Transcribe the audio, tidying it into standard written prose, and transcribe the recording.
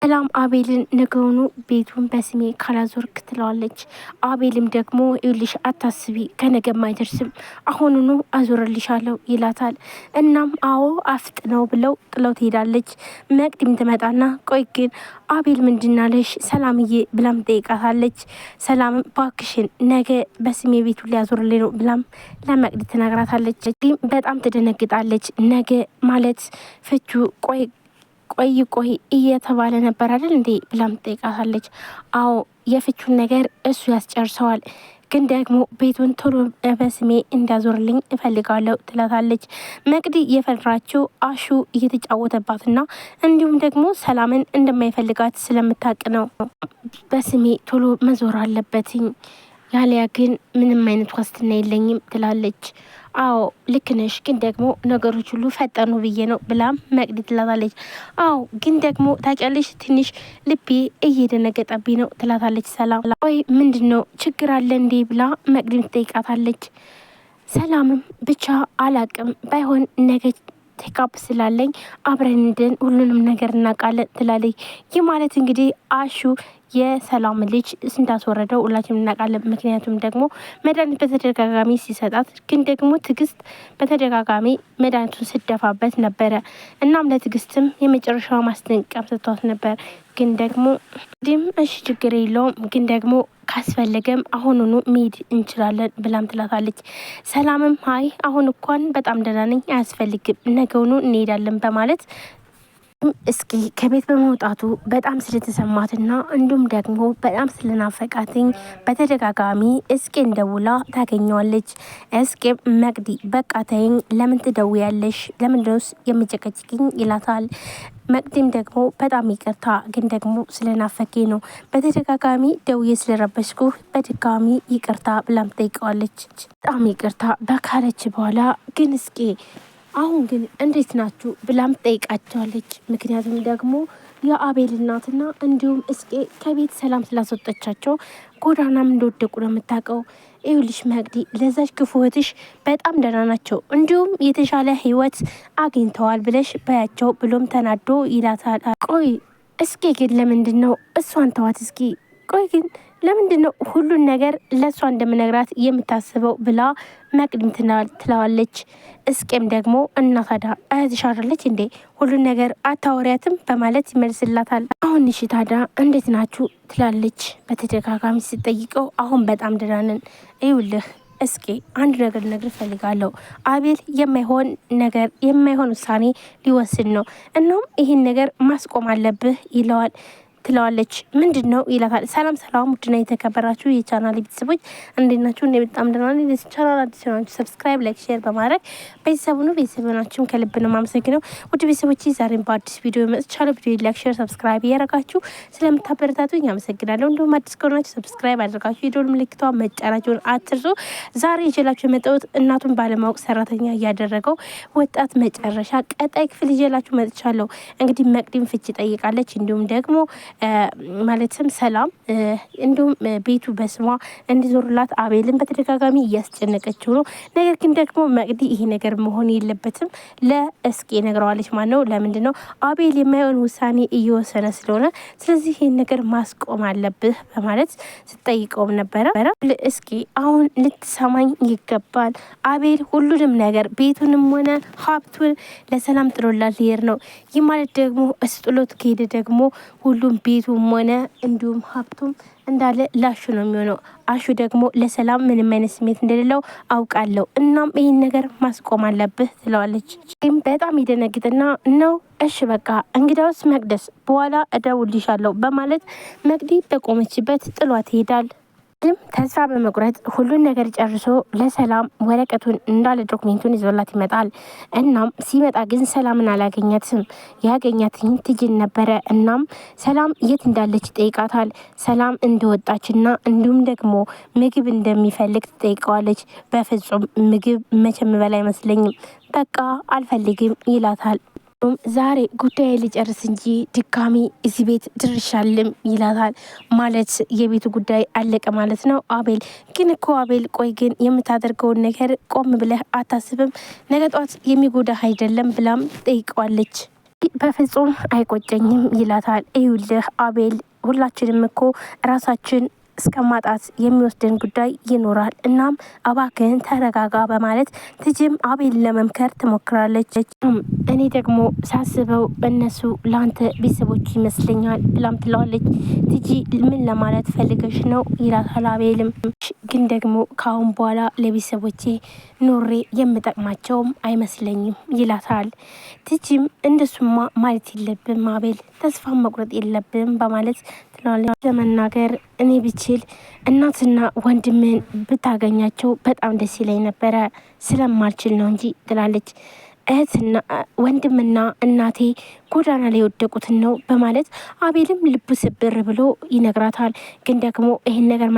ሰላም አቤልን ነገውኑ ቤቱን በስሜ ካላዞርክ ትለዋለች። አቤልም ደግሞ ይኸውልሽ አታስቢ፣ ከነገም አይደርስም አሁኑኑ አዞርልሻለሁ ይላታል። እናም አዎ አፍጥነው ብለው ጥለው ትሄዳለች። መቅዲም ትመጣና ቆይ ግን አቤል ምንድናለሽ ሰላምዬ ብላም ጠይቃታለች። ሰላም ባክሽን ነገ በስሜ ቤቱን ሊያዞርልኝ ነው ብላም ለመቅዲ ትነግራታለች። በጣም ትደነግጣለች። ነገ ማለት ፍቹ ቆይ እየተባለ ነበር አይደል እንዴ ብላም ጠይቃታለች። አዎ የፍቹን ነገር እሱ ያስጨርሰዋል፣ ግን ደግሞ ቤቱን ቶሎ በስሜ እንዲያዞርልኝ እፈልጋለሁ ትላታለች። መቅዲ የፈራችው አሹ እየተጫወተባትና እንዲሁም ደግሞ ሰላምን እንደማይፈልጋት ስለምታውቅ ነው። በስሜ ቶሎ መዞር አለበትኝ ያሊያ ግን ምንም አይነት ዋስትና የለኝም ትላለች። አዎ ልክ ነሽ፣ ግን ደግሞ ነገሮች ሁሉ ፈጠኑ ብዬ ነው ብላም መቅዲ ትላታለች። አዎ ግን ደግሞ ታውቂያለሽ ትንሽ ልቤ እየደነገጠብኝ ነው ትላታለች። ሰላም ወይ ምንድን ነው ችግር አለ እንዴ ብላ መቅዲም ትጠይቃታለች። ሰላምም ብቻ አላቅም ባይሆን ነገ ቴካፕ ስላለኝ አብረን እንደን ሁሉንም ነገር እናውቃለን ትላለች። ይህ ማለት እንግዲህ አሹ የሰላም ልጅ እንዳስወረደው ሁላችንም እናውቃለን። ምክንያቱም ደግሞ መድኃኒት በተደጋጋሚ ሲሰጣት፣ ግን ደግሞ ትዕግስት በተደጋጋሚ መድኃኒቱን ስደፋበት ነበረ። እናም ለትዕግስትም የመጨረሻ ማስጠንቀቂያ ሰጥቷት ነበር። ግን ደግሞ እሺ ችግር የለውም ግን ደግሞ ካስፈለገም አሁኑኑ መሄድ እንችላለን ብላም ትላታለች። ሰላምም አይ አሁን እንኳን በጣም ደህና ነኝ አያስፈልግም ነገውኑ እንሄዳለን በማለት እስኪ ከቤት በመውጣቱ በጣም ስለተሰማትና እንዲሁም ደግሞ በጣም ስለናፈቃትኝ በተደጋጋሚ እስቄን ደውላ ታገኘዋለች። እስቄ መቅዲ በቃ ተይኝ፣ ለምን ትደውያለሽ? ለምንድነውስ የምጨቀጭቅኝ? ይላታል። መቅዲም ደግሞ በጣም ይቅርታ፣ ግን ደግሞ ስለናፈቄ ነው በተደጋጋሚ ደውዬ ስለረበሽኩ በድጋሚ ይቅርታ ብላም ጠይቀዋለች። በጣም ይቅርታ በካለች በኋላ ግን እስቄ አሁን ግን እንዴት ናችሁ ብላም ጠይቃቸዋለች። ምክንያቱም ደግሞ የአቤል እናትና እንዲሁም እስቄ ከቤት ሰላም ስላስወጣቻቸው ጎዳናም እንደወደቁ ነው የምታውቀው። ይኸውልሽ መቅዲ ለዛች ክፉ እህትሽ በጣም ደህና ናቸው፣ እንዲሁም የተሻለ ህይወት አግኝተዋል ብለሽ በያቸው ብሎም ተናዶ ይላታል። ቆይ እስቄ ግን ለምንድን ነው እሷን ተዋት እስኪ ቆይ ግን ለምንድን ነው ሁሉን ነገር ለእሷ እንደምነግራት የምታስበው ብላ መቅድም ትለዋለች። እስቄም ደግሞ እና ታዲያ እህትሽ አይደለች እንዴ ሁሉን ነገር አታወሪያትም በማለት ይመልስላታል። አሁን እሺ ታዲያ እንዴት ናችሁ ትላለች በተደጋጋሚ ስትጠይቀው። አሁን በጣም ደህና ነን። ይኸውልህ እስኪ አንድ ነገር ልነግርህ እፈልጋለሁ። አቤል የማይሆን ውሳኔ ሊወስን ነው። እናም ይህን ነገር ማስቆም አለብህ ይለዋል ትለዋለች። ምንድን ነው ይላታል። ሰላም ውድና የተከበራችሁ የቻናል ቤተሰቦች እንዴት ናችሁ? እኔ በጣም ደህና ነኝ። ለዚህ ቻናል አዲስ ናችሁ ሰብስክራይብ፣ ላይክ፣ ሼር በማድረግ ቤተሰቡን ከልብ ነው የማመሰግነው። ውድ ቤተሰቦች ዛሬም በአዲስ ቪዲዮ መጥቻለሁ። ቪዲዮ ላይክ፣ ሼር፣ ሰብስክራይብ እያደረጋችሁ ስለምታበረታቱኝ አመሰግናለሁ። እንዲሁም አዲስ ከሆናችሁ ሰብስክራይብ አድርጋችሁ የደወል ምልክቷን መጫናችሁን አትርሱ። ዛሬ ይዤላችሁ የመጣሁት እናቱን ባለማወቅ ሰራተኛ እያደረገው ወጣት መጨረሻ ቀጣይ ክፍል ይዤላችሁ መጥቻለሁ። እንግዲህ መቅዲም ፍቺ ጠይቃለች። እንዲሁም ደግሞ ማለትም ሰላም እንዲሁም ቤቱ በስሟ እንዲዞርላት አቤልን በተደጋጋሚ እያስጨነቀችው ነው። ነገር ግን ደግሞ መቅዲ ይሄ ነገር መሆን የለበትም ለእስቄ ነግረዋለች። ማን ነው ለምንድን ነው አቤል የማይሆን ውሳኔ እየወሰነ ስለሆነ ስለዚህ ይሄን ነገር ማስቆም አለብህ በማለት ስትጠይቀውም ነበረ። እስኪ አሁን ልትሰማኝ ይገባል። አቤል ሁሉንም ነገር ቤቱንም ሆነ ሀብቱን ለሰላም ጥሎላት ሊሄድ ነው። ይህ ማለት ደግሞ እስጥሎት ከሄደ ደግሞ ሁሉም ቤቱም ሆነ እንዲሁም ሀብቱም እንዳለ ላሹ ነው የሚሆነው። አሹ ደግሞ ለሰላም ምንም አይነት ስሜት እንደሌለው አውቃለሁ። እናም ይህን ነገር ማስቆም አለብህ ትለዋለች። በጣም ይደነግጥና ነው እሺ በቃ እንግዳውስ መቅደስ በኋላ እደውልልሻለሁ በማለት መቅዲ በቆመችበት ጥሏት ይሄዳል። ተስፋ በመቁረጥ ሁሉን ነገር ጨርሶ ለሰላም ወረቀቱን እንዳለ ዶክሜንቱን ይዞላት ይመጣል። እናም ሲመጣ ግን ሰላምን አላገኛትም። ያገኛትኝ ትጅን ነበረ። እናም ሰላም የት እንዳለች ይጠይቃታል። ሰላም እንደወጣችና እንዲሁም ደግሞ ምግብ እንደሚፈልግ ትጠይቀዋለች። በፍጹም ምግብ መቼም በላይ አይመስለኝም፣ በቃ አልፈልግም ይላታል። ዛሬ ጉዳይ ሊጨርስ እንጂ ድጋሚ እዚህ ቤት ድርሻልም ይላታል። ማለት የቤቱ ጉዳይ አለቀ ማለት ነው። አቤል ግን እኮ አቤል ቆይ ግን የምታደርገውን ነገር ቆም ብለህ አታስብም? ነገ ጧት የሚጎዳህ አይደለም ብላም ጠይቀዋለች። በፍጹም አይቆጨኝም ይላታል። ይኸውልህ አቤል ሁላችንም እኮ ራሳችን እስከ ማጣት የሚወስደን ጉዳይ ይኖራል። እናም እባክህን ተረጋጋ በማለት ትጂም አቤል ለመምከር ትሞክራለች። እኔ ደግሞ ሳስበው እነሱ ለአንተ ቤተሰቦች ይመስለኛል ብላም ትለዋለች። ትጂ ምን ለማለት ፈልገሽ ነው ይላታል። አቤልም ግን ደግሞ ከአሁን በኋላ ለቤተሰቦቼ ኖሬ የምጠቅማቸውም አይመስለኝም ይላታል። ትጂም እንደሱማ ማለት የለብም አቤል፣ ተስፋ መቁረጥ የለብም በማለት ትላለች። ለመናገር እኔ ብችል እናትና ወንድምን ብታገኛቸው በጣም ደስ ይለኝ ነበረ፣ ስለማልችል ነው እንጂ ትላለች። እህትና ወንድምና እናቴ ጎዳና ላይ የወደቁትን ነው በማለት አቤልም ልቡ ስብር ብሎ ይነግራታል። ግን ደግሞ ይህን ነገር